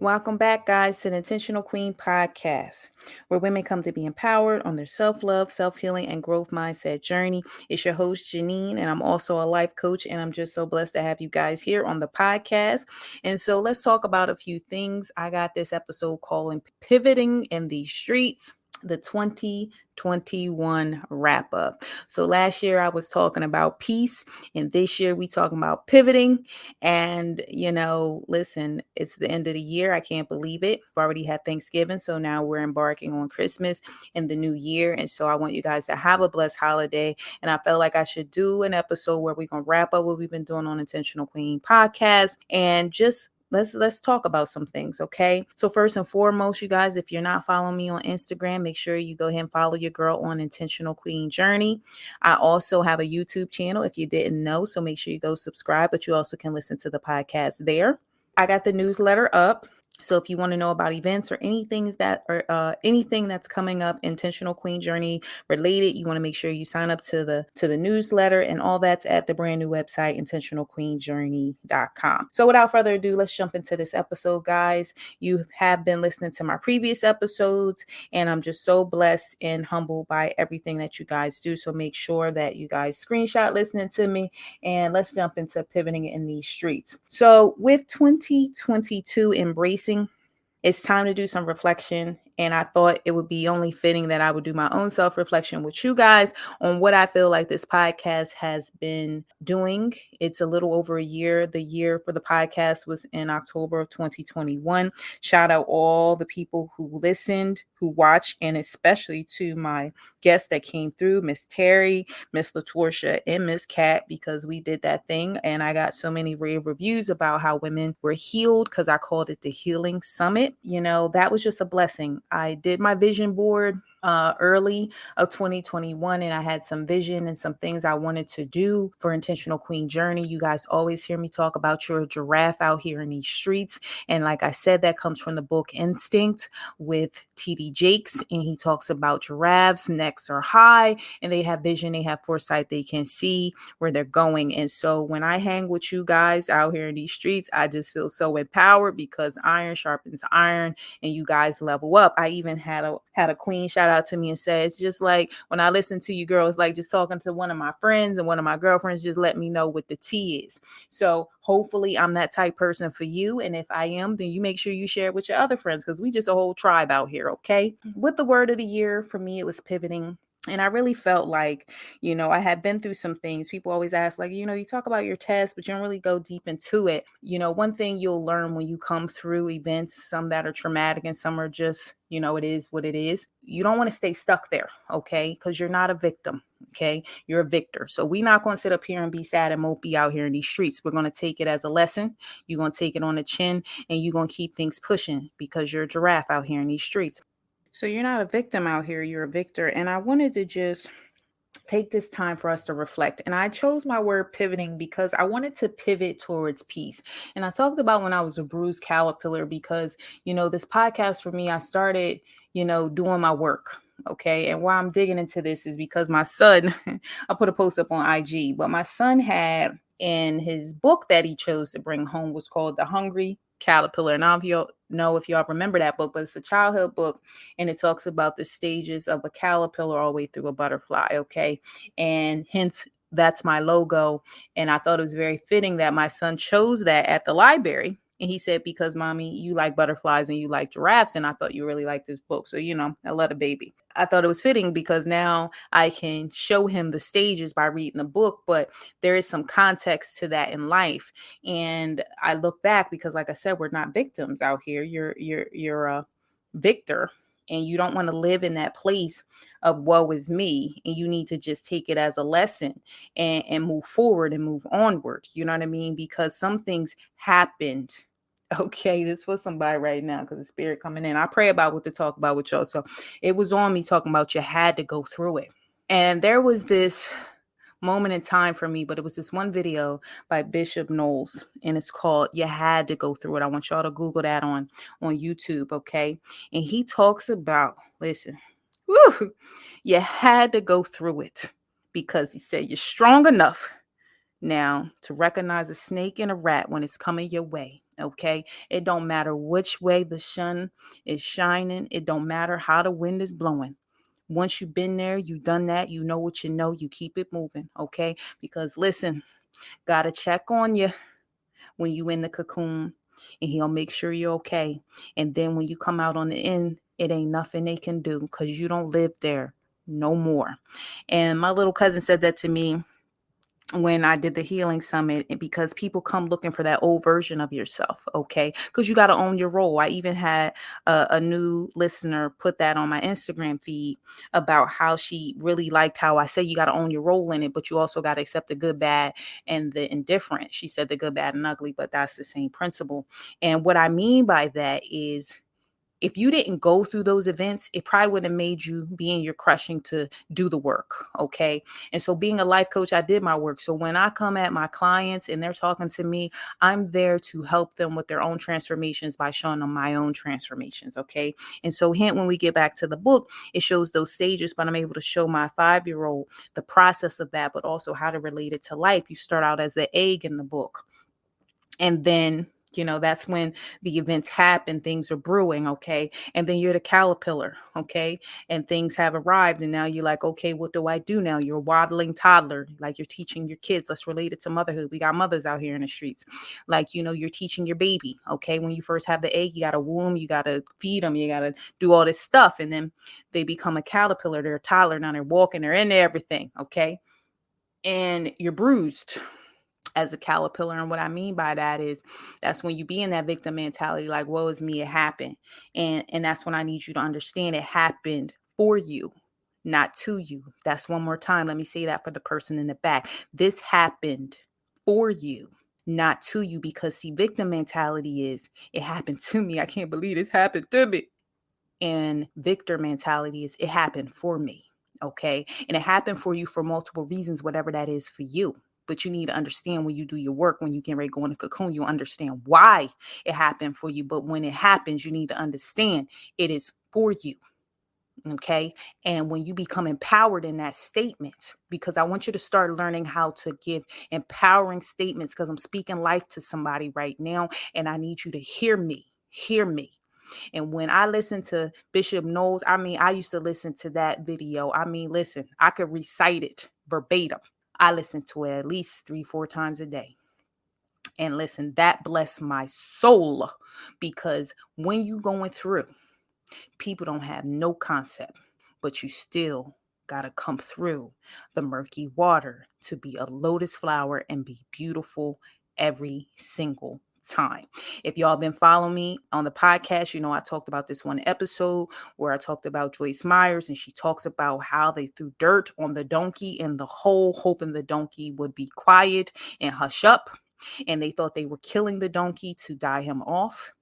Welcome back, guys, to the Intentional Queen podcast, where women come to be empowered on their self love, self healing, and growth mindset journey. It's your host, Janine, and I'm also a life coach. And I'm just so blessed to have you guys here on the podcast. And so let's talk about a few things. I got this episode called Pivoting in the Streets, the 2021 wrap up. So last year I was talking about peace, and this year we talking about pivoting. And listen, it's the end of the year. I can't believe it. We've already had Thanksgiving, so now we're embarking on Christmas and the new year. And so I want you guys to have a blessed holiday. And I felt like I should do an episode where we're gonna wrap up what we've been doing on Intentional Queen podcast and just let's talk about some things, okay? So first and foremost, you guys, if you're not following me on Instagram, make sure you go ahead and follow your girl on Intentional Queen Journey. I also have a YouTube channel if you didn't know, so make sure you go subscribe, but you also can listen to the podcast there. I got the newsletter up. So if you want to know about events or anything that's coming up Intentional Queen Journey related, you want to make sure you sign up to the newsletter, and all that's at the brand new website intentionalqueenjourney.com. So without further ado, let's jump into this episode, guys. You have been listening to my previous episodes, and I'm just so blessed and humbled by everything that you guys do. So make sure that you guys screenshot listening to me, and let's jump into pivoting in these streets. So with 2022 embracing, it's time to do some reflection. And I thought it would be only fitting that I would do my own self-reflection with you guys on what I feel like this podcast has been doing. It's a little over a year. The year for the podcast was in October of 2021. Shout out all the people who listened, who watched, and especially to my guests that came through, Miss Terry, Miss Latorsha, and Miss Kat, because we did that thing. And I got so many rave reviews about how women were healed, because I called it the Healing Summit. That was just a blessing. I did my vision board early of 2021, and I had some vision and some things I wanted to do for Intentional Queen Journey. You guys always hear me talk about your giraffe out here in these streets, and like I said, that comes from the book Instinct with T.D. Jakes, and he talks about giraffes necks are high and they have vision, they have foresight, they can see where they're going. And so when I hang with you guys out here in these streets, I just feel so empowered because iron sharpens iron and you guys level up. I even had a queen shout out to me and say, it's just like when I listen to you girls, like just talking to one of my friends, and one of my girlfriends just let me know what the tea is. So hopefully I'm that type person for you. And if I am, then you make sure you share it with your other friends, because we just a whole tribe out here, okay? With the word of the year, for me, it was pivoting. And I really felt like, I had been through some things. People always ask, like, you talk about your test, but you don't really go deep into it. One thing you'll learn when you come through events, some that are traumatic and some are just, it is what it is. You don't want to stay stuck there, okay? Because you're not a victim, okay? You're a victor. So we're not going to sit up here and be sad and mopey out here in these streets. We're going to take it as a lesson. You're going to take it on the chin, and you're going to keep things pushing because you're a giraffe out here in these streets. So you're not a victim out here, you're a victor. And I wanted to just take this time for us to reflect. And I chose my word pivoting because I wanted to pivot towards peace. And I talked about when I was a bruised caterpillar because, this podcast for me, I started, doing my work. Okay. And why I'm digging into this is because my son, I put a post up on IG, but my son had in his book that he chose to bring home was called The Hungry Caterpillar. And I don't know if y'all remember that book, but it's a childhood book, and it talks about the stages of a caterpillar all the way through a butterfly. Okay. And hence that's my logo. And I thought it was very fitting that my son chose that at the library. And he said, because mommy, you like butterflies and you like giraffes. And I thought you really like this book. So, I love the baby. I thought it was fitting because now I can show him the stages by reading the book, but there is some context to that in life. And I look back because, like I said, we're not victims out here. You're a victor, and you don't want to live in that place of woe is me. And you need to just take it as a lesson and move forward and move onward. You know what I mean? Because some things happened. Okay, this was somebody right now because the spirit coming in. I pray about what to talk about with y'all. So it was on me talking about you had to go through it. And there was this moment in time for me, but it was this one video by Bishop Knowles, and it's called You Had to Go Through It. I want y'all to Google that on YouTube, okay? And he talks about, listen, you had to go through it because he said you're strong enough Now, to recognize a snake and a rat when it's coming your way, okay? It don't matter which way the sun is shining. It don't matter how the wind is blowing. Once you've been there, you've done that, you know what you know, you keep it moving, okay? Because listen, gotta check on you when you in the cocoon, and he'll make sure you're okay. And then when you come out on the end, it ain't nothing they can do because you don't live there no more. And my little cousin said that to me when I did the healing summit, because people come looking for that old version of yourself, okay? Because you got to own your role. I even had a new listener put that on my Instagram feed about how she really liked how I say you got to own your role in it, but you also got to accept the good, bad, and the indifferent. She said the good, bad, and ugly, but that's the same principle. And what I mean by that is, if you didn't go through those events, it probably would have made you be in your crushing to do the work. Okay. And so, being a life coach, I did my work. So when I come at my clients and they're talking to me, I'm there to help them with their own transformations by showing them my own transformations. Okay. And so, hint, when we get back to the book, it shows those stages, but I'm able to show my 5-year-old the process of that, but also how to relate it to life. You start out as the egg in the book. And then, that's when the events happen, things are brewing, okay? And then you're the caterpillar, okay? And things have arrived. And now you're like, okay, what do I do now? You're a waddling toddler, like you're teaching your kids. Let's relate it to motherhood. We got mothers out here in the streets. Like, you're teaching your baby, okay? When you first have the egg, you got to womb, you got to feed them, you got to do all this stuff. And then they become a caterpillar, they're a toddler, now they're walking, they're into everything, okay? And you're bruised as a caterpillar. And what I mean by that is, that's when you be in that victim mentality, like, woe is me, it happened. And that's when I need you to understand it happened for you, not to you. That's one more time. Let me say that for the person in the back. This happened for you, not to you. Because see, victim mentality is, it happened to me. I can't believe this happened to me. And victor mentality is, it happened for me. Okay. And it happened for you for multiple reasons, whatever that is for you. But you need to understand, when you do your work, when you get ready to go in the cocoon, you understand why it happened for you. But when it happens, you need to understand it is for you. Okay. And when you become empowered in that statement, because I want you to start learning how to give empowering statements, because I'm speaking life to somebody right now, and I need you to hear me. Hear me. And when I listen to Bishop Knowles, I used to listen to that video. Listen, I could recite it verbatim. I listen to it at least 3-4 times a day. And listen, that blessed my soul, because when you going through, people don't have no concept, but you still got to come through the murky water to be a lotus flower and be beautiful every single time. If y'all been following me on the podcast, I talked about this one episode where I talked about Joyce Myers, and she talks about how they threw dirt on the donkey in the hole, hoping the donkey would be quiet and hush up. And they thought they were killing the donkey to die him off,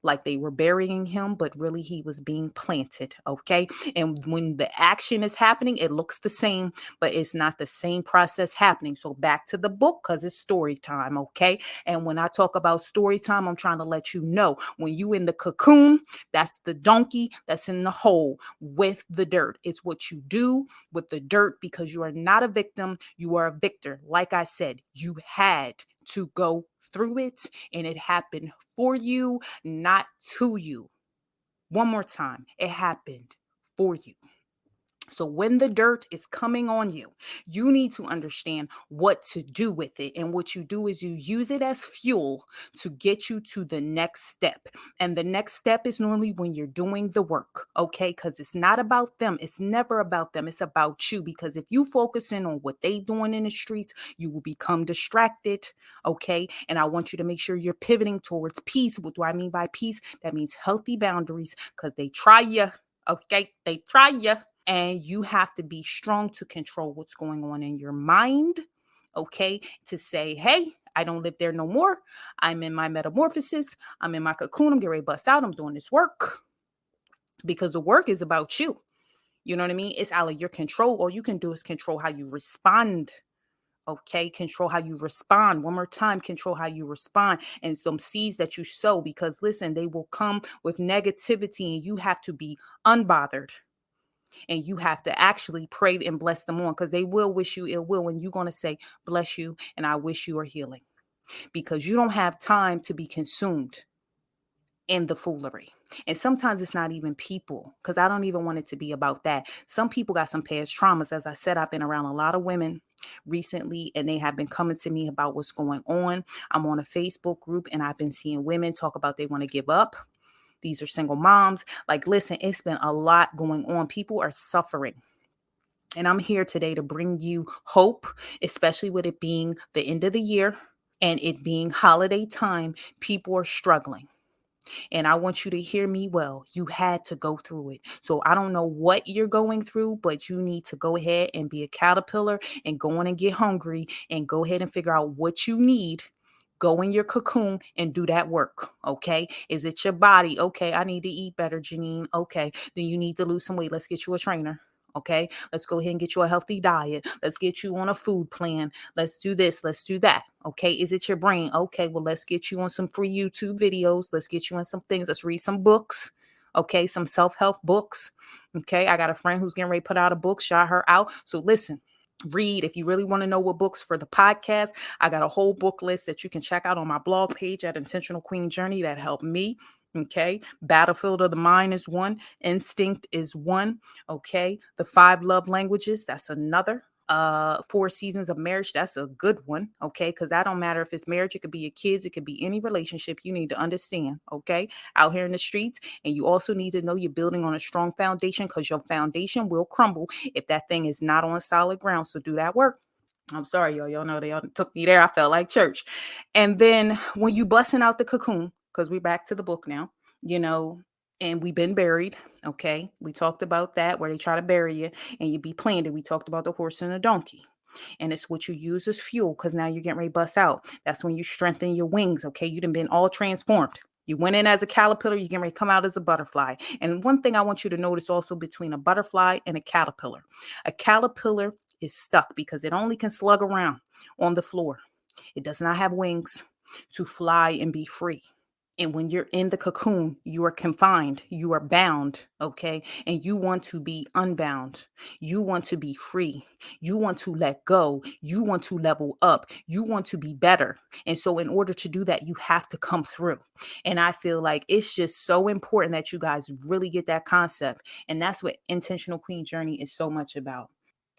like they were burying him, but really he was being planted. Okay. And when the action is happening, it looks the same, but it's not the same process happening. So back to the book, because it's story time. Okay. And when I talk about story time, I'm trying to let you know, when you in the cocoon, that's the donkey that's in the hole with the dirt. It's what you do with the dirt, because you are not a victim. You are a victor. Like I said, you had to go through it, and it happened for you, not to you. One more time, it happened for you. So when the dirt is coming on you, you need to understand what to do with it. And what you do is you use it as fuel to get you to the next step. And the next step is normally when you're doing the work, okay? Because it's not about them. It's never about them. It's about you. Because if you focus in on what they doing in the streets, you will become distracted, okay? And I want you to make sure you're pivoting towards peace. What do I mean by peace? That means healthy boundaries, because they try you, okay? They try you. And you have to be strong to control what's going on in your mind, okay? To say, hey, I don't live there no more. I'm in my metamorphosis. I'm in my cocoon. I'm getting ready to bust out. I'm doing this work, because the work is about you. You know what I mean? It's out of your control. All you can do is control how you respond. Okay, control how you respond. One more time, control how you respond. And some seeds that you sow, because listen, they will come with negativity, and you have to be unbothered. And you have to actually pray and bless them on, because they will wish you ill will. And you're going to say, bless you, and I wish you are healing. Because you don't have time to be consumed in the foolery. And sometimes it's not even people, because I don't even want it to be about that. Some people got some past traumas. As I said, I've been around a lot of women recently, and they have been coming to me about what's going on. I'm on a Facebook group, and I've been seeing women talk about they want to give up. These are single moms. Like, listen, it's been a lot going on. People are suffering. And I'm here today to bring you hope, especially with it being the end of the year and it being holiday time. People are struggling. And I want you to hear me well. You had to go through it. So I don't know what you're going through, but you need to go ahead and be a caterpillar and go on and get hungry and go ahead and figure out what you need. Go in your cocoon and do that work. Okay. Is it your body? Okay. I need to eat better, Janine. Okay. Then you need to lose some weight. Let's get you a trainer. Okay. Let's go ahead and get you a healthy diet. Let's get you on a food plan. Let's do this. Let's do that. Okay. Is it your brain? Okay. Well, let's get you on some free YouTube videos. Let's get you on some things. Let's read some books. Okay. Some self-help books. Okay. I got a friend who's getting ready to put out a book. Shout her out. So listen. Read. If you really want to know what books for the podcast, I got a whole book list that you can check out on my blog page at Intentional Queen Journey that helped me. Okay. Battlefield of the Mind is one. Instinct is one. Okay. The 5 love languages, that's another. 4 seasons of marriage, that's a good one. Okay. Because that don't matter if it's marriage, it could be your kids, it could be any relationship. You need to understand. Okay. Out here in the streets. And you also need to know you're building on a strong foundation, because your foundation will crumble if that thing is not on solid ground. So do that work. I'm sorry, y'all. Y'all know they all took me there. I felt like church. And then when you busting out the cocoon, because we're back to the book now, you know, and we've been buried. Okay. We talked about that, where they try to bury you and you be planted. We talked about the horse and the donkey. And it's what you use as fuel, because now you're getting ready to bust out. That's when you strengthen your wings. Okay. You done been all transformed. You went in as a caterpillar, you're getting ready to come out as a butterfly. And one thing I want you to notice also between a butterfly and a caterpillar is stuck because it only can slug around on the floor. It does not have wings to fly and be free. And when you're in the cocoon, you are confined, you are bound, okay? And you want to be unbound. You want to be free. You want to let go. You want to level up. You want to be better. And so in order to do that, you have to come through. And I feel like it's just so important that you guys really get that concept. And that's what Intentional Queen Journey is so much about.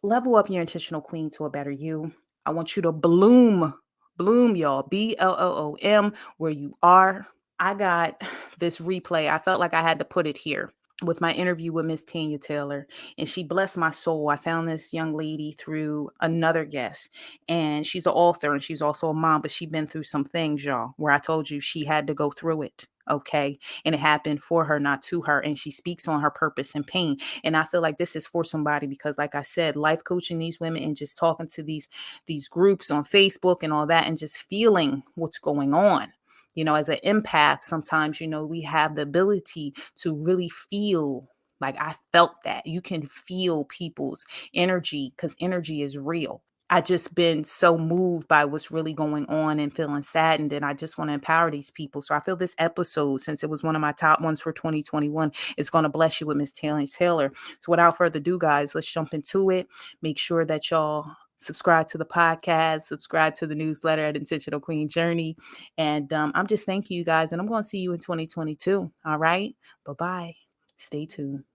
Level up your intentional queen to a better you. I want you to bloom, y'all. BLOOM, where you are. I got this replay. I felt like I had to put it here with my interview with Miss Tanya Taylor, and she blessed my soul. I found this young lady through another guest, and she's an author and she's also a mom, but she's been through some things, y'all, where I told you she had to go through it. Okay. And it happened for her, not to her. And she speaks on her purpose and pain. And I feel like this is for somebody because, like I said, life coaching these women and just talking to these groups on Facebook and all that, and just feeling what's going on. You know, as an empath, sometimes, you know, we have the ability to really feel. Like I felt that you can feel people's energy, because energy is real. I just been so moved by what's really going on and feeling saddened. And I just want to empower these people. So I feel this episode, since it was one of my top ones for 2021, is going to bless you with Miss Taylor. So without further ado, guys, let's jump into it. Make sure that y'all subscribe to the podcast, subscribe to the newsletter at Intentional Queen Journey. And I'm just thanking you guys. And I'm going to see you in 2022. All right. Bye-bye. Stay tuned.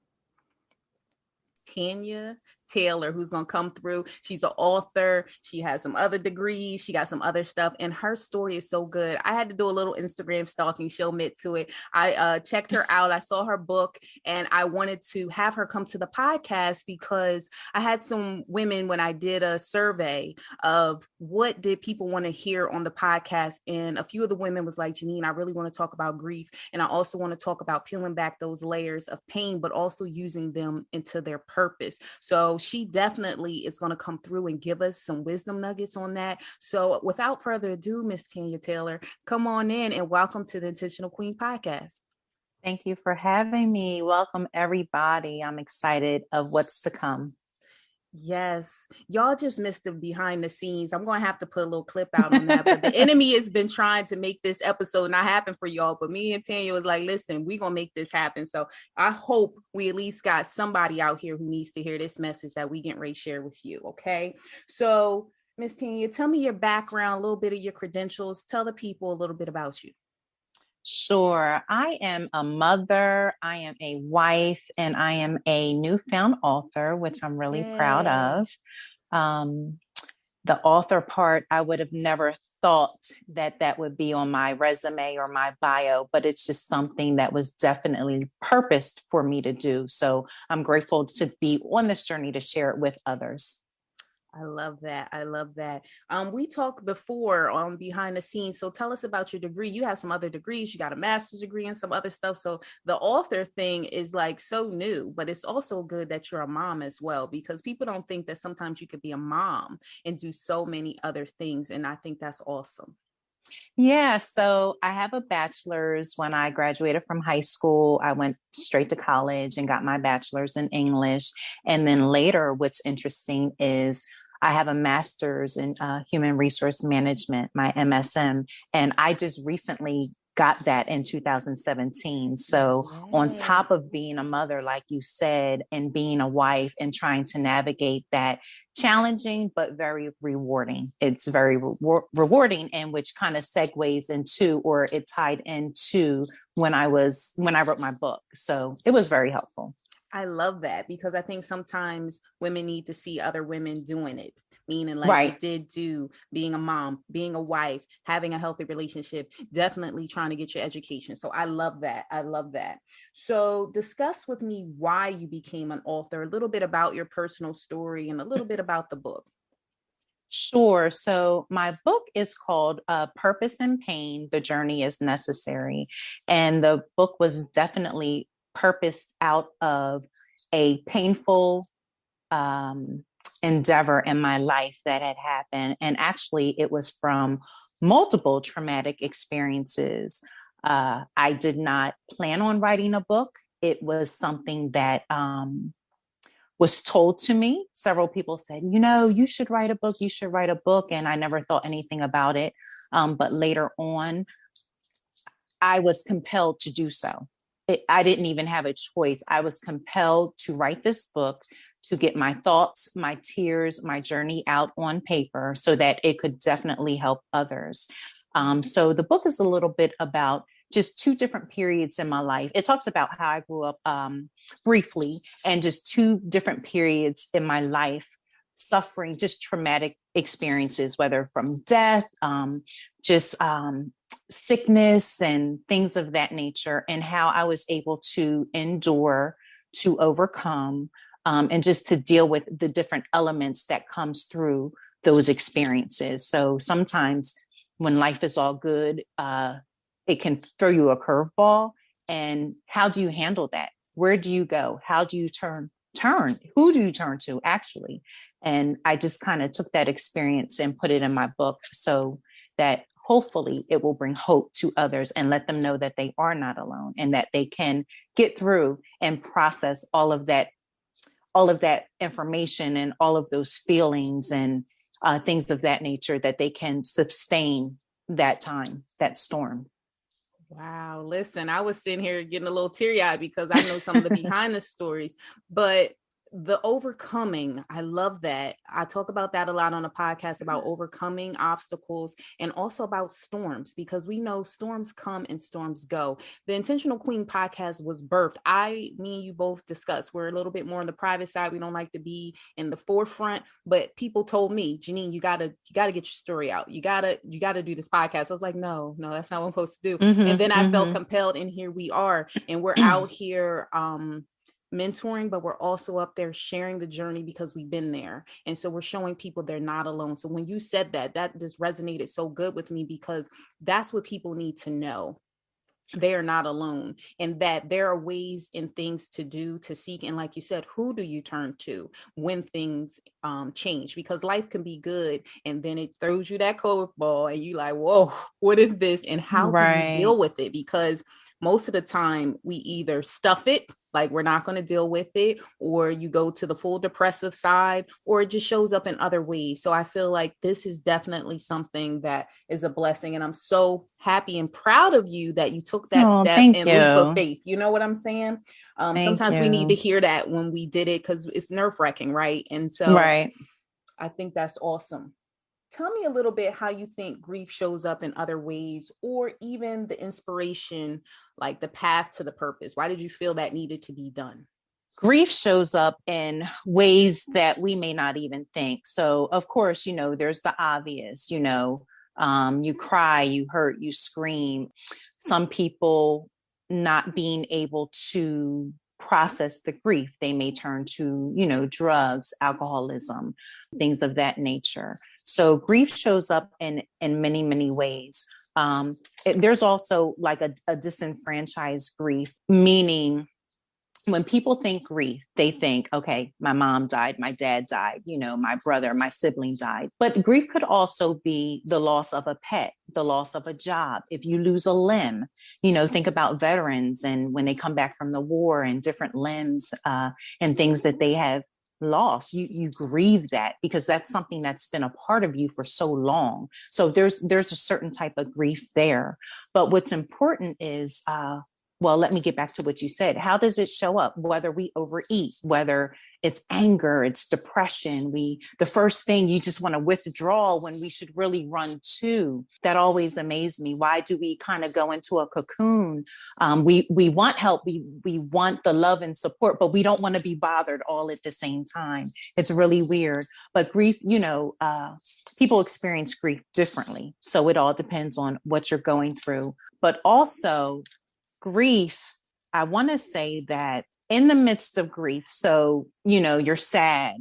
Tanya Taylor, who's going to come through. She's an author. She has some other degrees. She got some other stuff. And her story is so good. I had to do a little Instagram stalking. She'll admit to it. I checked her out. I saw her book and I wanted to have her come to the podcast because I had some women, when I did a survey of what did people want to hear on the podcast. And a few of the women was like, Janine, I really want to talk about grief. And I also want to talk about peeling back those layers of pain, but also using them into their purpose. So she definitely is going to come through and give us some wisdom nuggets on that. So without further ado, Miss Tanya Taylor, come on in and welcome to the Intentional Queen podcast. Thank you for having me. Welcome, everybody. I'm excited of what's to come. Yes, y'all just missed the behind the scenes. I'm going to have to put a little clip out on that. But the enemy has been trying to make this episode not happen for y'all. But me and Tanya was like, listen, we're going to make this happen. So I hope we at least got somebody out here who needs to hear this message that we get ready to share with you. Okay. So, Miss Tanya, tell me your background, a little bit of your credentials. Tell the people a little bit about you. Sure. I am a mother, I am a wife, and I am a newfound author, which I'm really proud Yay. of. Um, the author part, I would have never thought that that would be on my resume or my bio, but it's just something that was definitely purposed for me to do. So I'm grateful to be on this journey to share it with others. I love that. I love that. We talked before on behind the scenes. So tell us about your degree. You have some other degrees. You got a master's degree and some other stuff. So the author thing is like so new, but it's also good that you're a mom as well, because people don't think that sometimes you could be a mom and do so many other things. And I think that's awesome. Yeah, so I have a bachelor's. When I graduated from high school, I went straight to college and got my bachelor's in English. And then later, what's interesting is I have a master's in human resource management, my MSM, and I just recently got that in 2017. So, on Yay. top of being a mother, like you said, and being a wife and trying to navigate that challenging but very rewarding. It's very rewarding, and which kind of segues into, or it tied into when I wrote my book. So it was very helpful. I love that, because I think sometimes women need to see other women doing it, meaning like you Right. did do, being a mom, being a wife, having a healthy relationship, definitely trying to get your education. So I love that. I love that. So discuss with me why you became an author, a little bit about your personal story and a little bit about the book. Sure. So my book is called Purpose and Pain, The Journey is Necessary. And the book was definitely purposed out of a painful um, endeavor in my life that had happened. And actually, it was from multiple traumatic experiences. I did not plan on writing a book. It was something that was told to me. Several people said, you should write a book, you should write a book. And I never thought anything about it. But later on, I was compelled to do so. I didn't even have a choice. I was compelled to write this book to get my thoughts, my tears, my journey out on paper so that it could definitely help others. So the book is a little bit about just two different periods in my life. It talks about how I grew up briefly, and just two different periods in my life suffering just traumatic experiences, whether from death, just sickness and things of that nature, and how I was able to endure, to overcome, and just to deal with the different elements that comes through those experiences. So sometimes when life is all good, it can throw you a curveball. And how do you handle that? Where do you go? How do you turn? Who do you turn to, actually? And I just kind of took that experience and put it in my book so that hopefully it will bring hope to others and let them know that they are not alone, and that they can get through and process all of that information and all of those feelings and things of that nature, that they can sustain that time, that storm. Wow. Listen, I was sitting here getting a little teary eyed because I know some of the behind the stories, but the overcoming, I love that. I talk about that a lot on the podcast, about overcoming obstacles and also about storms, because we know storms come and storms go. The Intentional Queen podcast was birthed. Me and you both discussed, we're a little bit more on the private side. We don't like to be in the forefront, but people told me, Janine, you gotta get your story out. You gotta do this podcast. I was like, no, that's not what I'm supposed to do. And then I felt compelled, and here we are, and we're out here mentoring, but we're also up there sharing the journey because we've been there. And so we're showing people they're not alone. So when you said that just resonated so good with me, because that's what people need to know. They are not alone, and that there are ways and things to do, to seek. And like you said, who do you turn to when things change? Because life can be good, and then it throws you that curveball, and you like, whoa, what is this? And how do you Right. deal with it? Because most of the time we either stuff it like we're not going to deal with it, or you go to the full depressive side, or it just shows up in other ways. So I feel like this is definitely something that is a blessing, and I'm so happy and proud of you that you took that Oh, step thank and leap of you. faith. You know what I'm saying? Thank Sometimes we need to you. hear that when we did it, because it's nerve-wracking, right? And so Right. I think that's awesome. Tell me a little bit how you think grief shows up in other ways, or even the inspiration, like the path to the purpose. Why did you feel that needed to be done? Grief shows up in ways that we may not even think. So, of course, there's the obvious, you cry, you hurt, you scream. Some people not being able to process the grief, they may turn to, drugs, alcoholism, things of that nature. So grief shows up in many, many ways. There's also like a disenfranchised grief, meaning when people think grief, they think, okay, my mom died, my dad died, my brother, my sibling died. But grief could also be the loss of a pet, the loss of a job. If you lose a limb, think about veterans and when they come back from the war and different limbs and things that they have lost, you grieve that because that's something that's been a part of you for so long. So there's a certain type of grief there. But what's important is well, let me get back to what you said. How does it show up? Whether we overeat, whether it's anger, it's depression. The first thing you just want to withdraw when we should really run to. That always amazed me. Why do we kind of go into a cocoon? We want help. We want the love and support, but we don't want to be bothered all at the same time. It's really weird. But grief, people experience grief differently. So it all depends on what you're going through. But also, grief, I want to say that in the midst of grief, so, you're sad,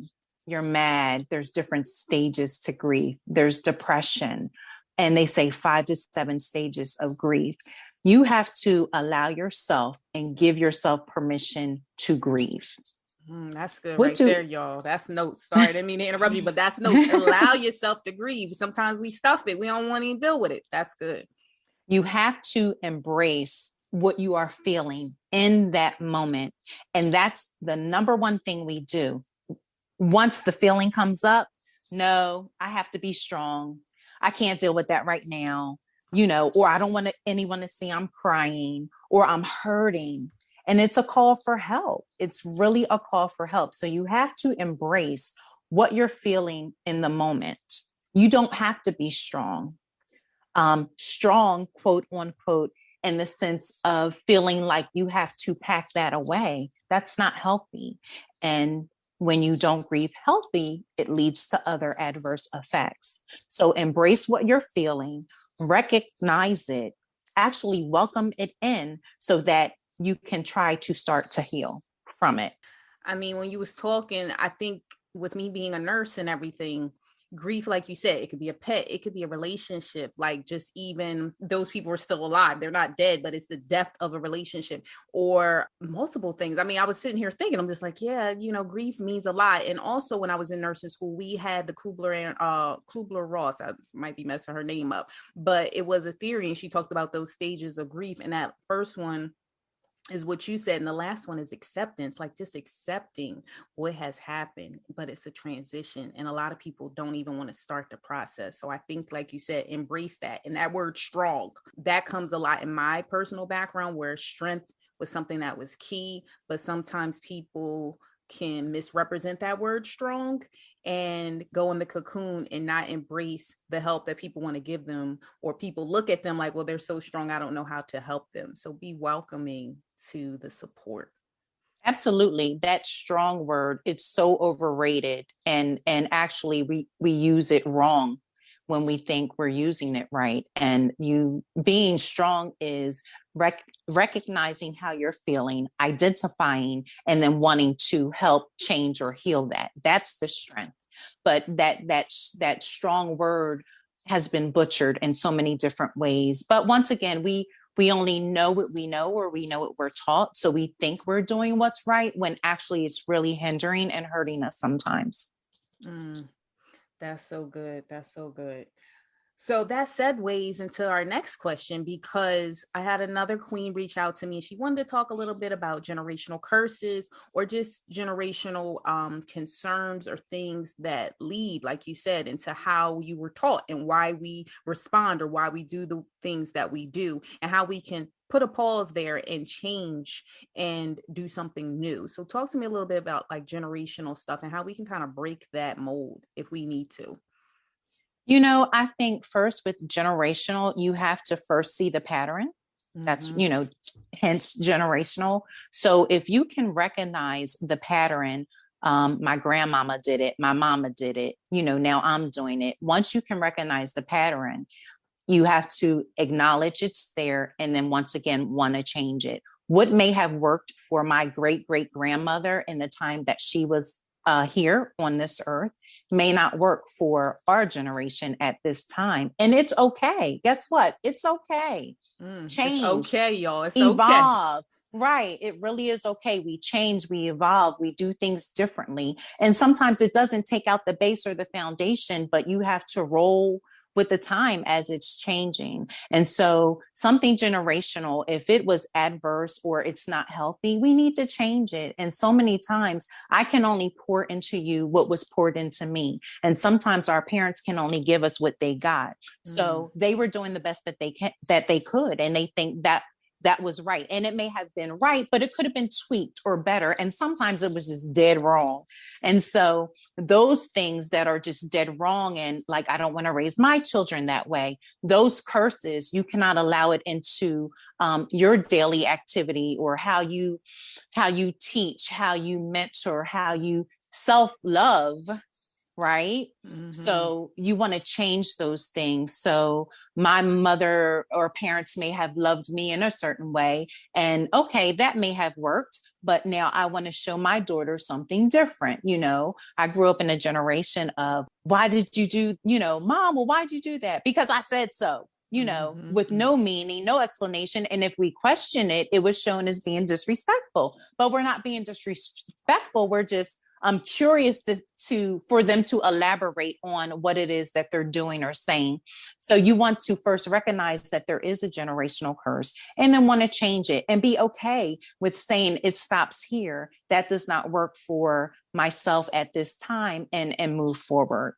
you're mad, there's different stages to grief, there's depression, and they say 5 to 7 stages of grief. You have to allow yourself and give yourself permission to grieve. That's good What right do there, y'all. That's notes. Sorry, I didn't mean to interrupt you, but that's notes. Allow yourself to grieve. Sometimes we stuff it. We don't want to deal with it. That's good. You have to embrace what you are feeling in that moment. And that's the number one thing we do. Once the feeling comes up, no, I have to be strong. I can't deal with that right now, or I don't want anyone to see I'm crying or I'm hurting. And it's a call for help. It's really a call for help. So you have to embrace what you're feeling in the moment. You don't have to be strong. Strong, quote unquote, in the sense of feeling like you have to pack that away. That's not healthy. And when you don't grieve healthy, it leads to other adverse effects. So embrace what you're feeling, recognize it, actually welcome it in so that you can try to start to heal from it. I mean, when you was talking, I think with me being a nurse and everything, grief, like you said, it could be a pet, it could be a relationship, like just even those people are still alive. They're not dead, but it's the death of a relationship or multiple things. I mean, I was sitting here thinking, I'm just like, yeah, grief means a lot. And also when I was in nursing school, we had the Kubler-Ross, I might be messing her name up, but it was a theory and she talked about those stages of grief. And that first one is what you said, and the last one is acceptance, like just accepting what has happened, but it's a transition and a lot of people don't even want to start the process. So I think, like you said, embrace that. And that word strong, that comes a lot in my personal background, where strength was something that was key, but sometimes people can misrepresent that word strong and go in the cocoon and not embrace the help that people want to give them, or people look at them like, well, they're so strong, I don't know how to help them. So be welcoming to the support. Absolutely. That strong word, it's so overrated. And actually we use it wrong when we think we're using it right. And you being strong is recognizing how you're feeling, identifying, and then wanting to help change or heal that. That's the strength. But that strong word has been butchered in so many different ways. But once again, we only know what we know, or we know what we're taught. So we think we're doing what's right when actually it's really hindering and hurting us sometimes. Mm, that's so good. That's so good. So that segues into our next question, because I had another queen reach out to me. She wanted to talk a little bit about generational curses or just generational concerns or things that lead, like you said, into how you were taught and why we respond or why we do the things that we do, and how we can put a pause there and change and do something new. So talk to me a little bit about like generational stuff and how we can kind of break that mold if we need to. I think first with generational, you have to first see the pattern. That's, Mm-hmm. hence generational. So if you can recognize the pattern, my grandmama did it, my mama did it, now I'm doing it. Once you can recognize the pattern, you have to acknowledge it's there and then once again want to change it. What may have worked for my great great grandmother in the time that she was here on this earth may not work for our generation at this time. And it's okay. Guess what? It's okay. It's Change, okay, y'all. It's okay. evolve. Right. It really is okay. We change, we evolve, we do things differently. And sometimes it doesn't take out the base or the foundation, but you have to roll with the time as it's changing. And so something generational, if it was adverse or it's not healthy, we need to change it. And so many times I can only pour into you what was poured into me. And sometimes our parents can only give us what they got. So they were doing the best that they could. And they think that was right. And it may have been right, but it could have been tweaked or better. And sometimes it was just dead wrong. And so those things that are just dead wrong and like, I don't want to raise my children that way, those curses, you cannot allow it into your daily activity or how you teach, how you mentor, how you self-love, right? So you want to change those things. So my mother or parents may have loved me in a certain way, and okay, that may have worked, but now I want to show my daughter something different. I grew up in a generation of, why did you do, mom, well, why'd you do that? Because I said so, with no meaning, no explanation. And if we question it, it was shown as being disrespectful, but we're not being disrespectful. We're just, I'm curious for them to elaborate on what it is that they're doing or saying. So you want to first recognize that there is a generational curse and then want to change it and be okay with saying it stops here. That does not work for myself at this time, and move forward.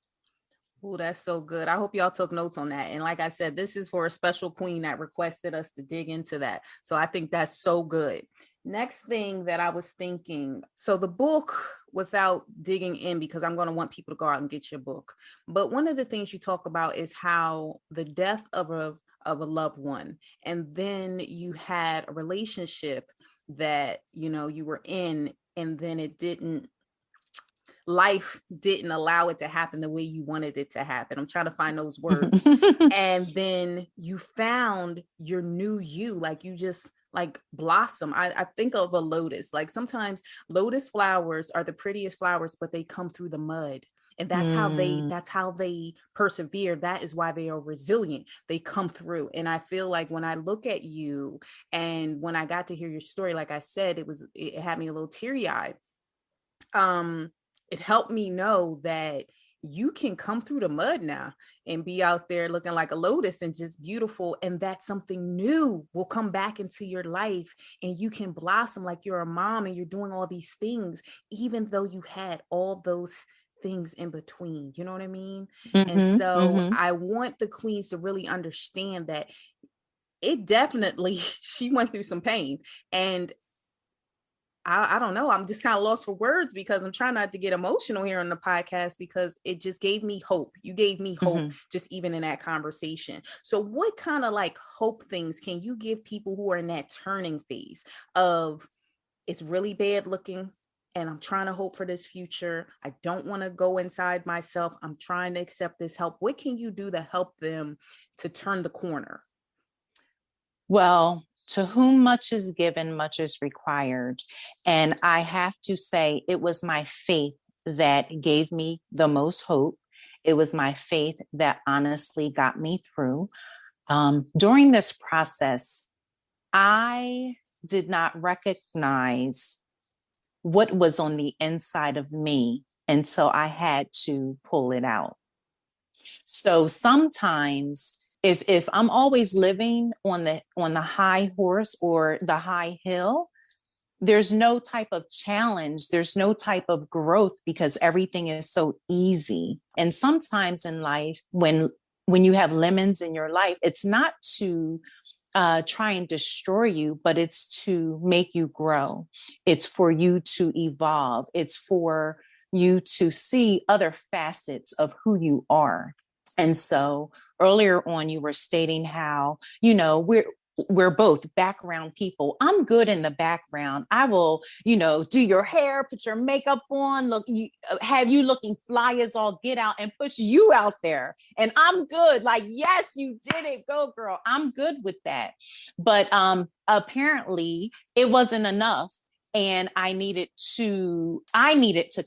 Oh, that's so good. I hope y'all took notes on that. And like I said, this is for a special queen that requested us to dig into that. So I think that's so good. Next thing that I was thinking, so the book, without digging in, because I'm going to want people to go out and get your book. But one of the things you talk about is how the death of a loved one, and then you had a relationship that, you were in, and then life didn't allow it to happen the way you wanted it to happen. I'm trying to find those words. And then you found your new you, like you just like blossom. I think of a lotus. Like sometimes lotus flowers are the prettiest flowers, but they come through the mud. And that's how they persevere. That is why they are resilient. They come through. And I feel like when I look at you and when I got to hear your story, like I said, it had me a little teary-eyed. It helped me know that you can come through the mud now and be out there looking like a lotus and just beautiful, and that something new will come back into your life and you can blossom like you're a mom and you're doing all these things, even though you had all those things in between. You know what I mean? And so I want the queens to really understand that it definitely, she went through some pain. And I don't know. I'm just kind of lost for words because I'm trying not to get emotional here on the podcast, because it just gave me hope. You gave me hope just even in that conversation. So what kind of like hope things can you give people who are in that turning phase of, it's really bad looking and I'm trying to hope for this future. I don't want to go inside myself. I'm trying to accept this help. What can you do to help them to turn the corner? Well, to whom much is given, much is required. And I have to say, it was my faith that gave me the most hope. It was my faith that honestly got me through. During this process, I did not recognize what was on the inside of me until I had to pull it out. So sometimes if I'm always living on the high horse or the high hill, there's no type of challenge, there's no type of growth because everything is so easy. And sometimes in life, when you have lemons in your life, it's not to try and destroy you, but it's to make you grow. It's for you to evolve. It's for you to see other facets of who you are. And so earlier on, you were stating how, we're both background people. I'm good in the background. I will, do your hair, put your makeup on, have you looking fly as all get out and push you out there. And I'm good. Like, yes, you did it. Go, girl. I'm good with that. But apparently it wasn't enough. And I needed to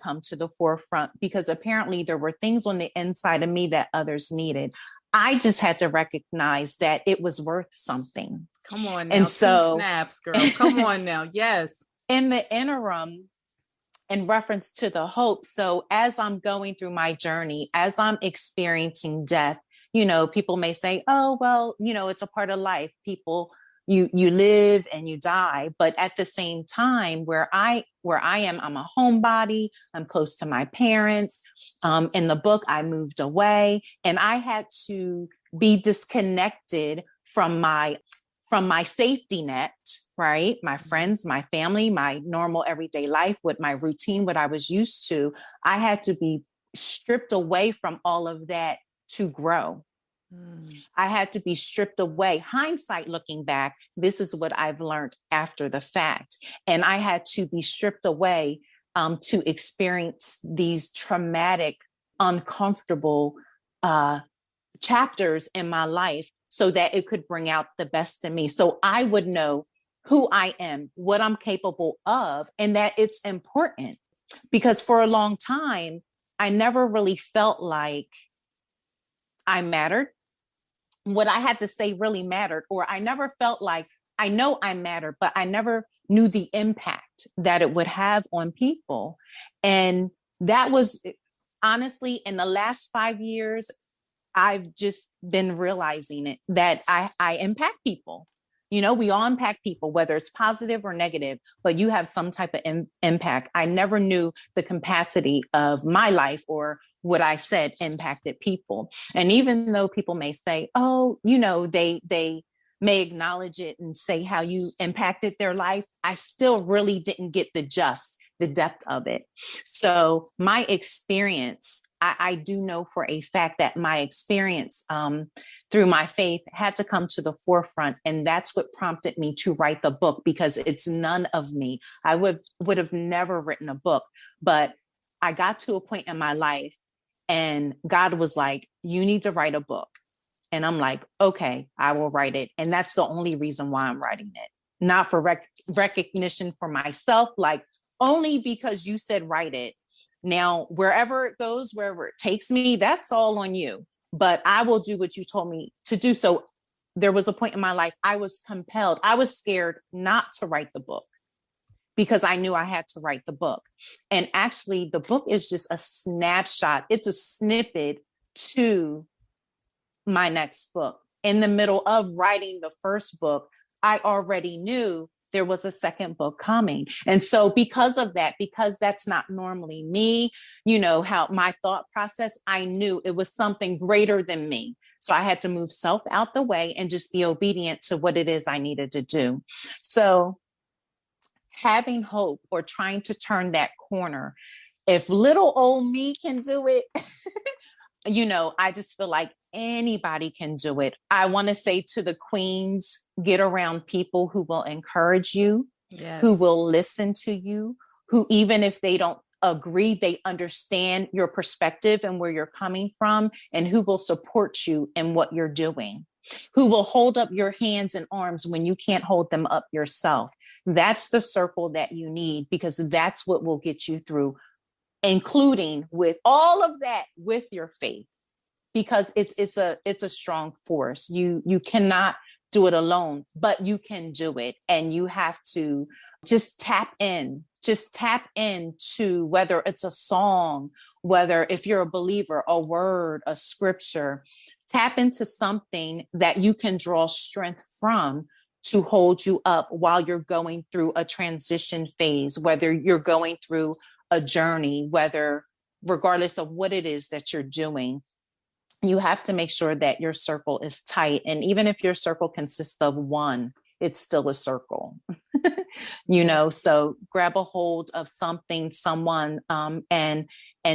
come to the forefront because apparently there were things on the inside of me that others needed. I just had to recognize that it was worth something. Come on now, And two so, snaps, girl. Come on now. Yes. in the interim, in reference to the hope, so as I'm going through my journey, as I'm experiencing death, people may say, oh, well, it's a part of life. People, you live and you die. But at the same time, where I am, I'm a homebody. I'm close to my parents. In the book, I moved away and I had to be disconnected from my safety net, right? My friends, my family, my normal everyday life, with my routine, what I was used to. I had to be stripped away from all of that to grow. I had to be stripped away. Hindsight looking back, this is what I've learned after the fact. And I had to be stripped away to experience these traumatic, uncomfortable chapters in my life so that it could bring out the best in me. So I would know who I am, what I'm capable of, and that it's important. Because for a long time, I never really felt like I mattered. What I had to say really mattered, or I never felt like I know I mattered, but I never knew the impact that it would have on people. And that was honestly in the last 5 years, I've just been realizing it that I impact people. We all impact people, whether it's positive or negative, but you have some type of impact. I never knew the capacity of my life or what I said impacted people. And even though people may say, oh, they may acknowledge it and say how you impacted their life, I still really didn't get the depth of it. So my experience, I do know for a fact that my experience through my faith had to come to the forefront. And that's what prompted me to write the book, because it's none of me. I would have never written a book, but I got to a point in my life and God was like, you need to write a book. And I'm like, okay, I will write it. And that's the only reason why I'm writing it. Not for recognition for myself, like only because you said write it. Now, wherever it goes, wherever it takes me, that's all on you. But I will do what you told me to do. So there was a point in my life I was compelled. I was scared not to write the book because I knew I had to write the book. And actually, the book is just a snapshot. It's a snippet to my next book. In the middle of writing the first book, I already knew there was a second book coming. And so because of that, because that's not normally me, how my thought process, I knew it was something greater than me. So I had to move self out the way and just be obedient to what it is I needed to do. So having hope or trying to turn that corner, if little old me can do it, I just feel like anybody can do it. I want to say to the queens, get around people who will encourage you, Yes. who will listen to you, who, even if they don't agree, they understand your perspective and where you're coming from, and who will support you in what you're doing, who will hold up your hands and arms when you can't hold them up yourself. That's the circle that you need, because that's what will get you through, including with all of that with your faith, because it's a strong force. You cannot do it alone, but you can do it. And you have to just tap into whether it's a song, whether if you're a believer, a word, a scripture, tap into something that you can draw strength from to hold you up while you're going through a transition phase, whether you're going through a journey, whether regardless of what it is that you're doing, you have to make sure that your circle is tight. And even if your circle consists of one, it's still a circle. Yes. So grab a hold of something, someone, and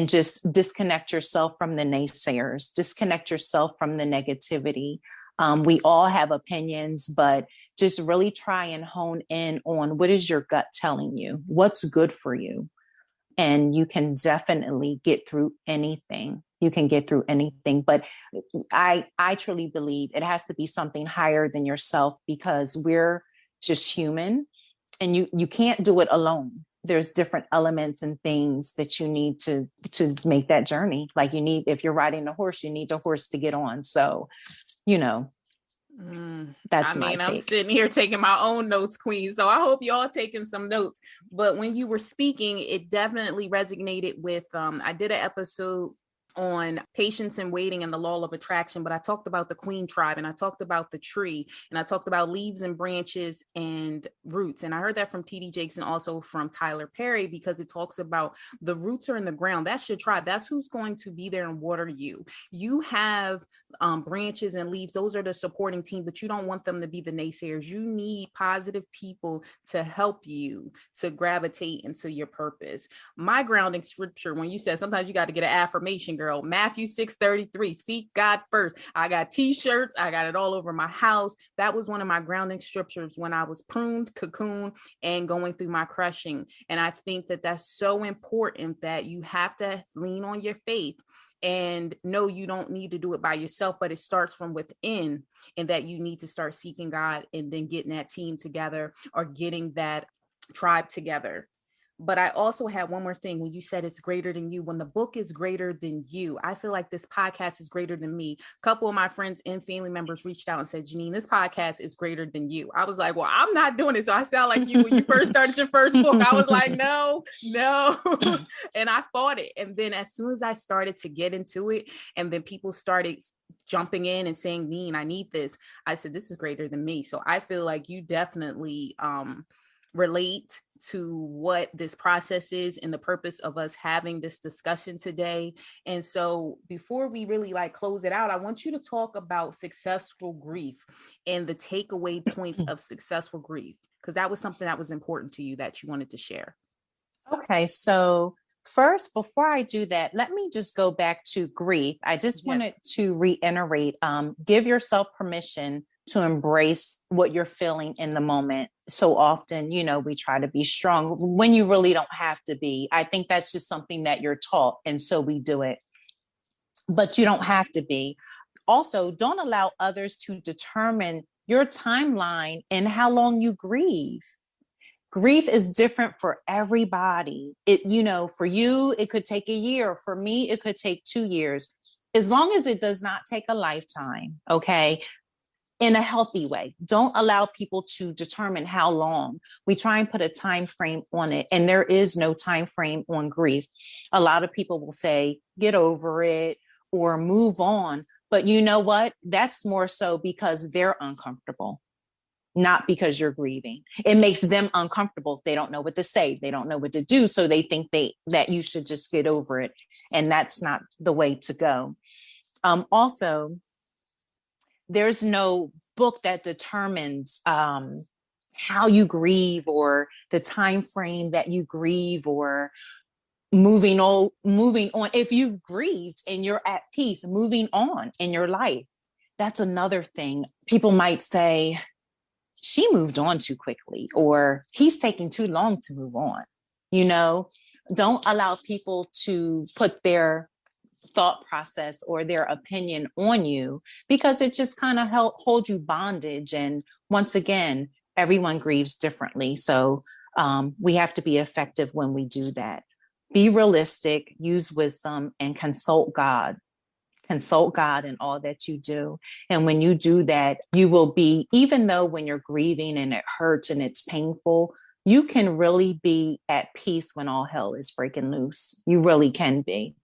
just disconnect yourself from the naysayers, disconnect yourself from the negativity. We all have opinions, but just really try and hone in on what is your gut telling you, what's good for you. And you can definitely get through anything. You can get through anything, but I truly believe it has to be something higher than yourself, because we're just human, and you can't do it alone. There's different elements and things that you need to make that journey. Like, you need, if you're riding a horse, you need the horse to get on. So, you know, I that's my mean, I'm take. sitting here taking my own notes, Queen. So I hope y'all taking some notes. But when you were speaking, it definitely resonated with, I did an episode on patience and waiting and the law of attraction, but I talked about the queen tribe, and I talked about the tree, and I talked about leaves and branches and roots. And I heard that from TD Jakes and also from Tyler Perry, because it talks about the roots are in the ground. That's your tribe. That's who's going to be there and water you. You have branches and leaves. Those are the supporting team, but you don't want them to be the naysayers. You need positive people to help you to gravitate into your purpose. My grounding scripture, when you said sometimes you got to get an affirmation, girl, Matthew 6:33, seek God first. I got t-shirts, I got it all over my house. That was one of my grounding scriptures when I was pruned, cocoon, and going through my crushing. And I think that that's so important, that you have to lean on your faith. And no, you don't need to do it by yourself, but it starts from within, and that you need to start seeking God and then getting that team together or getting that tribe together. But I also had one more thing. When you said it's greater than you, when the book is greater than you, I feel like this podcast is greater than me. A couple of my friends and family members reached out and said, Janine, this podcast is greater than you. I was like, well, I'm not doing it. So I sound like you when you first started your first book. I was like, no. And I fought it. And then as soon as I started to get into it, and then people started jumping in and saying, Neen, I need this, I said, this is greater than me. So I feel like you definitely relate to what this process is and the purpose of us having this discussion today. And so before we really close it out, I want you to talk about successful grief and the takeaway points of successful grief, because that was something that was important to you that you wanted to share. Okay, so first, before I do that, let me just go back to grief. I just wanted to reiterate, give yourself permission to embrace what you're feeling in the moment. So often, we try to be strong when you really don't have to be. I think that's just something that you're taught, and so we do it. But you don't have to be. Also, don't allow others to determine your timeline and how long you grieve. Grief is different for everybody. For you, it could take a year. For me, it could take 2 years. As long as it does not take a lifetime, okay? In a healthy way. Don't allow people to determine how long. We try and put a time frame on it, and there is no time frame on grief. A lot of people will say, get over it or move on. But you know what? That's more so because they're uncomfortable, not because you're grieving. It makes them uncomfortable. They don't know what to say. They don't know what to do. So they think that you should just get over it. And that's not the way to go. Also, there's no book that determines how you grieve or the time frame that you grieve or moving on. If you've grieved and you're at peace, moving on in your life. That's another thing. People might say, she moved on too quickly, or he's taking too long to move on. Don't allow people to put their thought process or their opinion on you, because it just kind of hold you bondage. And once again, everyone grieves differently. So we have to be effective when we do that. Be realistic, use wisdom, and consult God. Consult God in all that you do. And when you do that, you will be, even though when you're grieving and it hurts and it's painful, you can really be at peace when all hell is breaking loose. You really can be.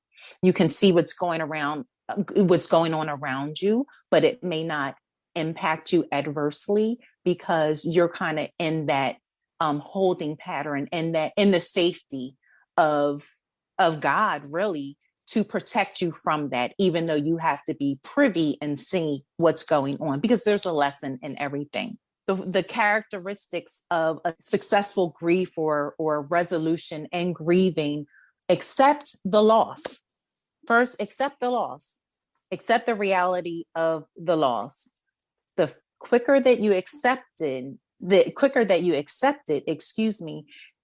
You can see what's going on around you, but it may not impact you adversely because you're kind of in that holding pattern and that in the safety of God, really, to protect you from that, even though you have to be privy and see what's going on, because there's a lesson in everything. The characteristics of a successful grief or resolution and grieving: accept the loss. First, accept the loss, accept the reality of the loss. The quicker that you accept it,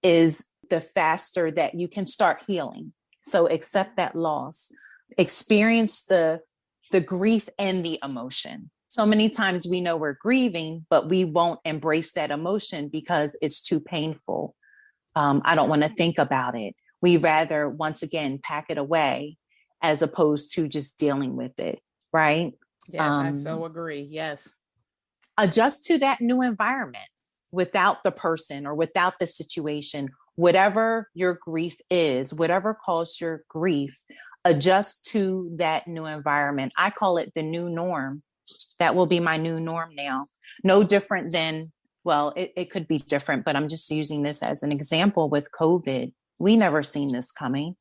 is the faster that you can start healing. So accept that loss, experience the grief and the emotion. So many times we know we're grieving, but we won't embrace that emotion because it's too painful. I don't want to think about it. We rather, once again, pack it away as opposed to just dealing with it, right? Yes, I so agree. Yes. Adjust to that new environment without the person or without the situation. Whatever your grief is, whatever caused your grief, adjust to that new environment. I call it the new norm. That will be my new norm now. No different than, well, it could be different, but I'm just using this as an example with COVID. We never seen this coming,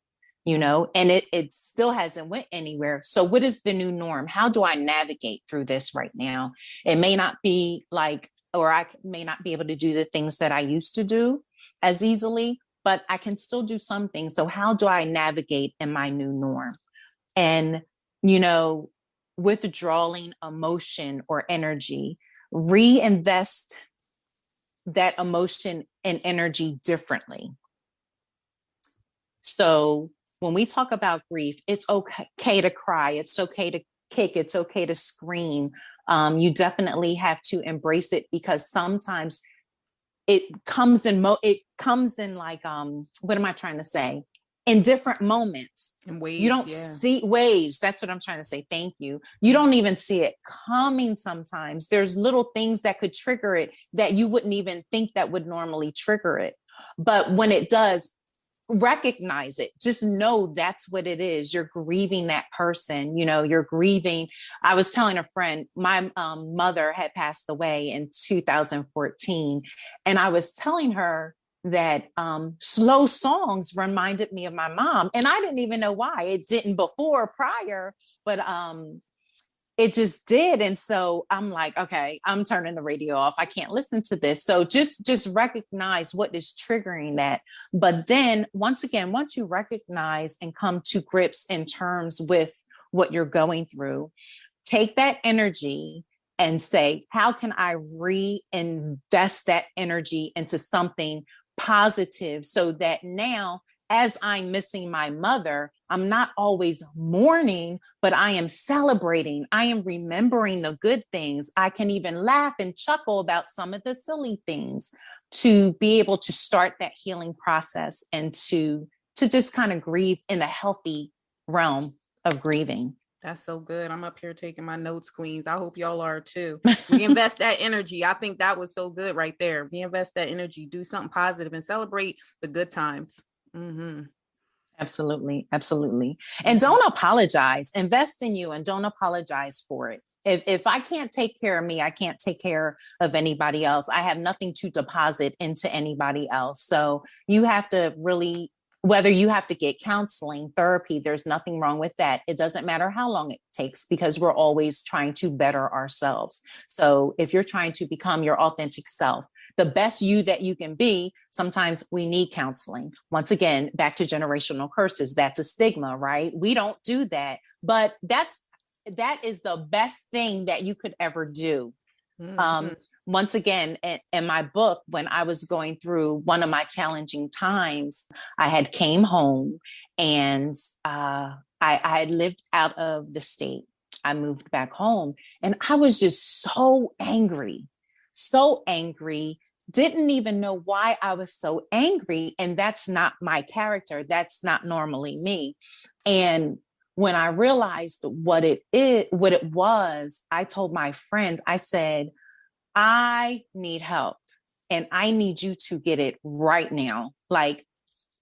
and it still hasn't went anywhere. So what is the new norm? How do I navigate through this right now? It may not be like, or I may not be able to do the things that I used to do as easily, but I can still do some things. So how do I navigate in my new norm? And, withdrawing emotion or energy, reinvest that emotion and energy differently. So when we talk about grief, it's okay to cry. It's okay to kick. It's okay to scream. You definitely have to embrace it, because sometimes it comes in like, what am I trying to say? In different moments. And waves, you don't see waves. That's what I'm trying to say. Thank you. You don't even see it coming sometimes. There's little things that could trigger it that you wouldn't even think that would normally trigger it. But when it does, recognize it. Just know that's what it is. You're grieving that person. You're grieving. I was telling a friend, my mother had passed away in 2014, and I was telling her that slow songs reminded me of my mom, and I didn't even know why. It didn't before or prior, but it just did. And so I'm like, okay, I'm turning the radio off. I can't listen to this. So just recognize what is triggering that. But then once you recognize and come to grips in terms with what you're going through, take that energy and say, how can I reinvest that energy into something positive, so that now, as I'm missing my mother, I'm not always mourning, but I am celebrating. I am remembering the good things. I can even laugh and chuckle about some of the silly things, to be able to start that healing process and to just kind of grieve in the healthy realm of grieving. That's so good. I'm up here taking my notes, queens. I hope y'all are too. Reinvest that energy. I think that was so good right there. Reinvest that energy. Do something positive and celebrate the good times. Mm-hmm. Absolutely. Absolutely. And don't apologize. Invest in you and don't apologize for it. If I can't take care of me, I can't take care of anybody else. I have nothing to deposit into anybody else. So you have to really, whether you have to get counseling, therapy, there's nothing wrong with that. It doesn't matter how long it takes, because we're always trying to better ourselves. So if you're trying to become your authentic self, the best you that you can be, sometimes we need counseling. Once again, back to generational curses. That's a stigma, right? We don't do that, but that is the best thing that you could ever do. Mm-hmm. Once again, in my book, when I was going through one of my challenging times, I had came home, and I had lived out of the state. I moved back home, and I was just so angry, didn't even know why I was so angry. And that's not my character. That's not normally me. And when I realized what it was, I told my friend, I said, I need help, and I need you to get it right now. Like,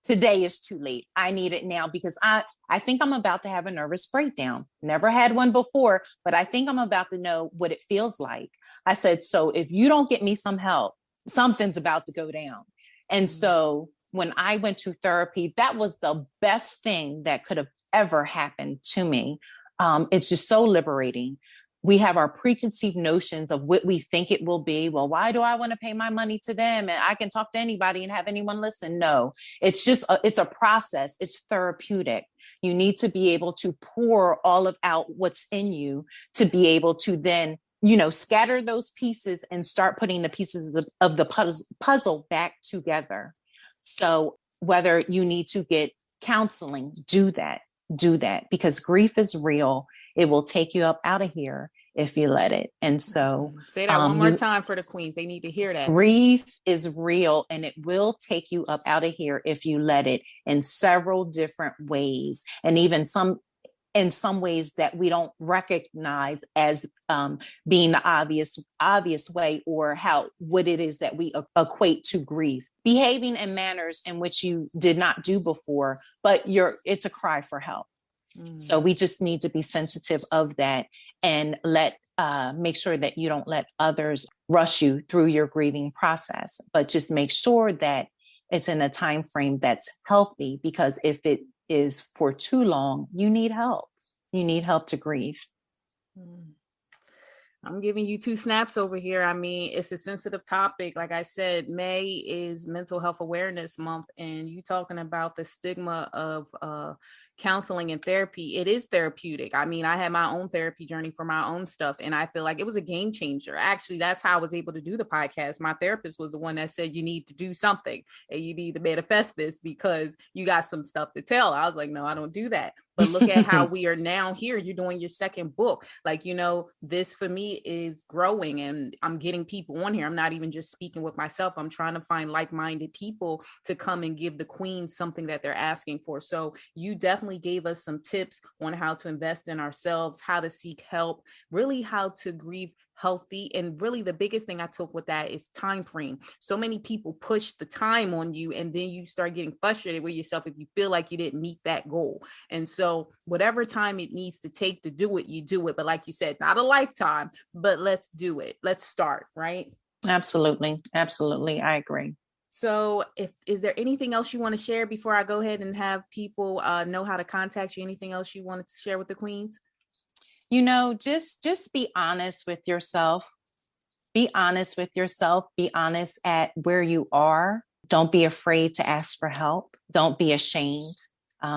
today is too late. I need it now, because I I think I'm about to have a nervous breakdown. Never had one before, but I think I'm about to know what it feels like. I said, so if you don't get me some help, something's about to go down. And so when I went to therapy, that was the best thing that could have ever happened to me. It's just so liberating. We have our preconceived notions of what we think it will be. Well, why do I want to pay my money to them? And I can talk to anybody and have anyone listen. No, it's just, it's a process. It's therapeutic. You need to be able to pour all of out what's in you to be able to then, scatter those pieces and start putting the pieces of the puzzle back together. So whether you need to get counseling, do that because grief is real. It will take you up out of here if you let it. And so say that one more time for the queens. They need to hear that. Grief is real and it will take you up out of here if you let it, in several different ways. And even in some ways that we don't recognize as being the obvious way, or what it is that we equate to grief. Behaving in manners in which you did not do before, but it's a cry for help. So we just need to be sensitive of that and make sure that you don't let others rush you through your grieving process, but just make sure that it's in a time frame that's healthy, because if it is for too long, you need help. You need help to grieve. I'm giving you 2 snaps over here. I mean, it's a sensitive topic. Like I said, May is Mental Health Awareness Month, and you talking about the stigma of counseling and therapy. It is therapeutic. I mean, I had my own therapy journey for my own stuff, and I feel like it was a game changer. Actually, that's how I was able to do the podcast. My therapist was the one that said, you need to do something and you need to manifest this because you got some stuff to tell. I was like, no, I don't do that. But look at how we are now here. You're doing your second book. Like, this for me is growing, and I'm getting people on here. I'm not even just speaking with myself. I'm trying to find like-minded people to come and give the queens something that they're asking for. So you definitely gave us some tips on how to invest in ourselves, how to seek help, really how to grieve healthy. And really the biggest thing I took with that is time frame. So many people push the time on you, and then you start getting frustrated with yourself if you feel like you didn't meet that goal. And so whatever time it needs to take to do it, you do it. But like you said, not a lifetime, but let's do it. Let's start, right? Absolutely. I agree. So is there anything else you want to share before I go ahead and have people know how to contact you? Anything else you wanted to share with the queens? Just be honest with yourself. Be honest with yourself. Be honest at where you are. Don't be afraid to ask for help. Don't be ashamed.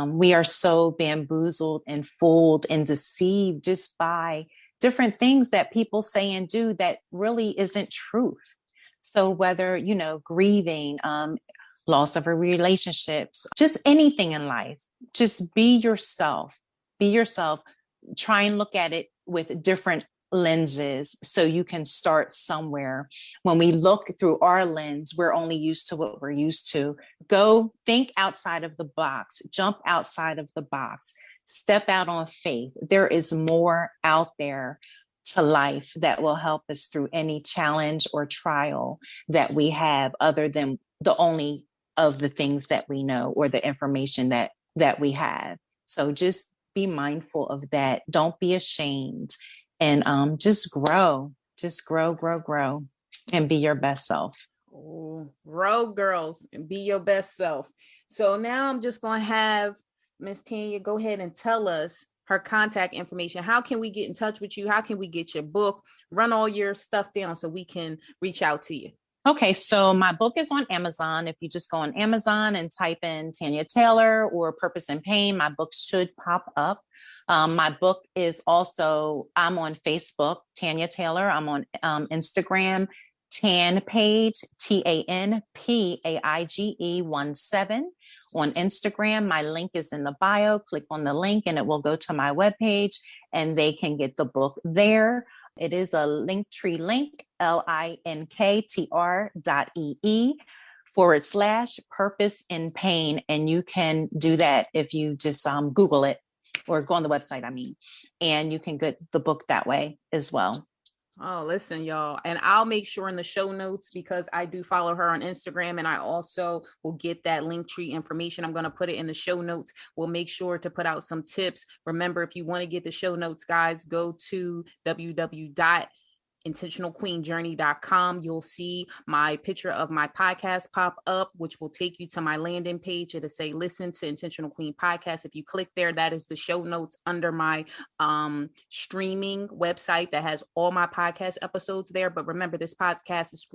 We are so bamboozled and fooled and deceived just by different things that people say and do that really isn't truth. So whether, grieving, loss of a relationships, just anything in life, just be yourself. Be yourself. Try and look at it with different lenses so you can start somewhere. When we look through our lens, we're only used to what we're used to. Go think outside of the box, jump outside of the box, step out on faith. There is more out there to life that will help us through any challenge or trial that we have, other than the only of the things that we know or the information that we have. So just be mindful of that. Don't be ashamed, and just grow, and be your best self. Ooh, grow, girls, and be your best self. So now I'm just going to have Miss Tanya go ahead and tell us her contact information. How can we get in touch with you? How can we get your book? Run all your stuff down so we can reach out to you. Okay, so my book is on Amazon. If you just go on Amazon and type in Tanya Taylor or Purpose and Pain, my book should pop up. My book is also, I'm on Facebook, Tanya Taylor. I'm on Instagram, Tan Page, TANPAIGE17. On Instagram, my link is in the bio. Click on the link and it will go to my webpage and they can get the book there. It is a Linktree link, linktr.ee/purpose in pain. And you can do that if you just Google it or go on the website, and you can get the book that way as well. Oh, listen, y'all. And I'll make sure in the show notes, because I do follow her on Instagram, and I also will get that link tree information. I'm going to put it in the show notes. We'll make sure to put out some tips. Remember, if you want to get the show notes, guys, go to www.intentionalqueenjourney.com. You'll see my picture of my podcast pop up, which will take you to my landing page. It'll say listen to Intentional Queen podcast. If you click there, that is the show notes under my streaming website that has all my podcast episodes there. But remember, this podcast is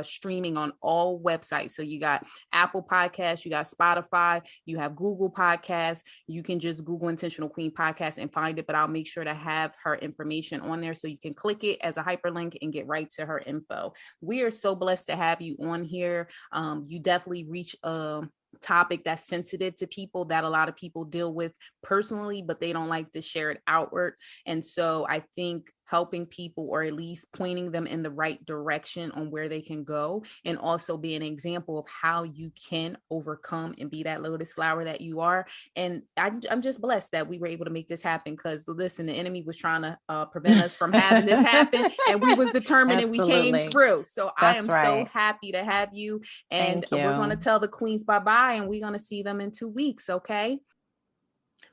streaming on all websites. So you got Apple Podcasts, you got Spotify, you have Google Podcasts. You can just Google Intentional Queen podcast and find it, but I'll make sure to have her information on there so you can click it as a hyperlink and get right to her info. We are so blessed to have you on here. You definitely reach a topic that's sensitive to people, that a lot of people deal with personally, but they don't like to share it outward. And so I think helping people, or at least pointing them in the right direction on where they can go, and also be an example of how you can overcome and be that lotus flower that you are. And I'm just blessed that we were able to make this happen, because listen, the enemy was trying to prevent us from having this happen, and we was determined and we came through. So I am so happy to have you, and we're going to tell the queens bye-bye, and we're going to see them in 2 weeks. Okay.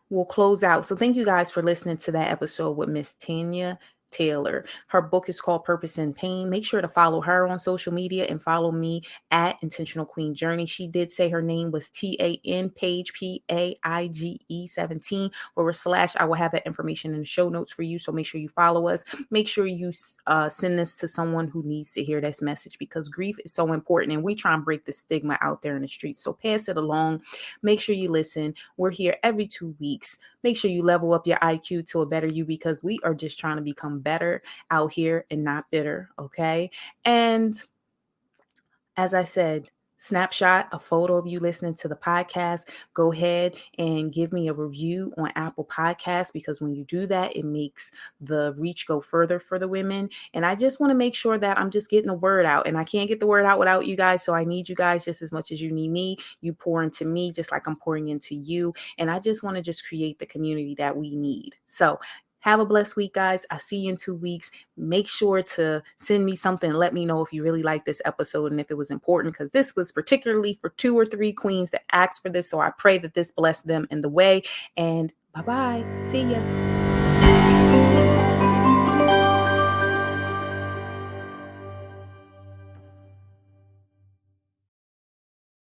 We'll close out. So thank you guys for listening to that episode with Miss Tanya Taylor. Her book is called Purpose in Pain. Make sure to follow her on social media and follow me at Intentional Queen Journey. She did say her name was TAN Paige, PAIGE 17 / I will have that information in the show notes for you. So make sure you follow us. Make sure you send this to someone who needs to hear this message, because grief is so important, and we try and break the stigma out there in the streets. So pass it along. Make sure you listen. We're here every 2 weeks. Make sure you level up your IQ to a better you, because we are just trying to become better out here and not bitter. Okay. And as I said, snapshot a photo of you listening to the podcast. Go ahead and give me a review on Apple Podcasts, because when you do that, it makes the reach go further for the women. And I just want to make sure that I'm just getting the word out, and I can't get the word out without you guys. So I need you guys just as much as you need me. You pour into me just like I'm pouring into you. And I just want to just create the community that we need. So have a blessed week, guys. I'll see you in 2 weeks. Make sure to send me something and let me know if you really like this episode and if it was important, because this was particularly for 2 or 3 queens that asked for this. So I pray that this blessed them in the way. And bye-bye. See ya.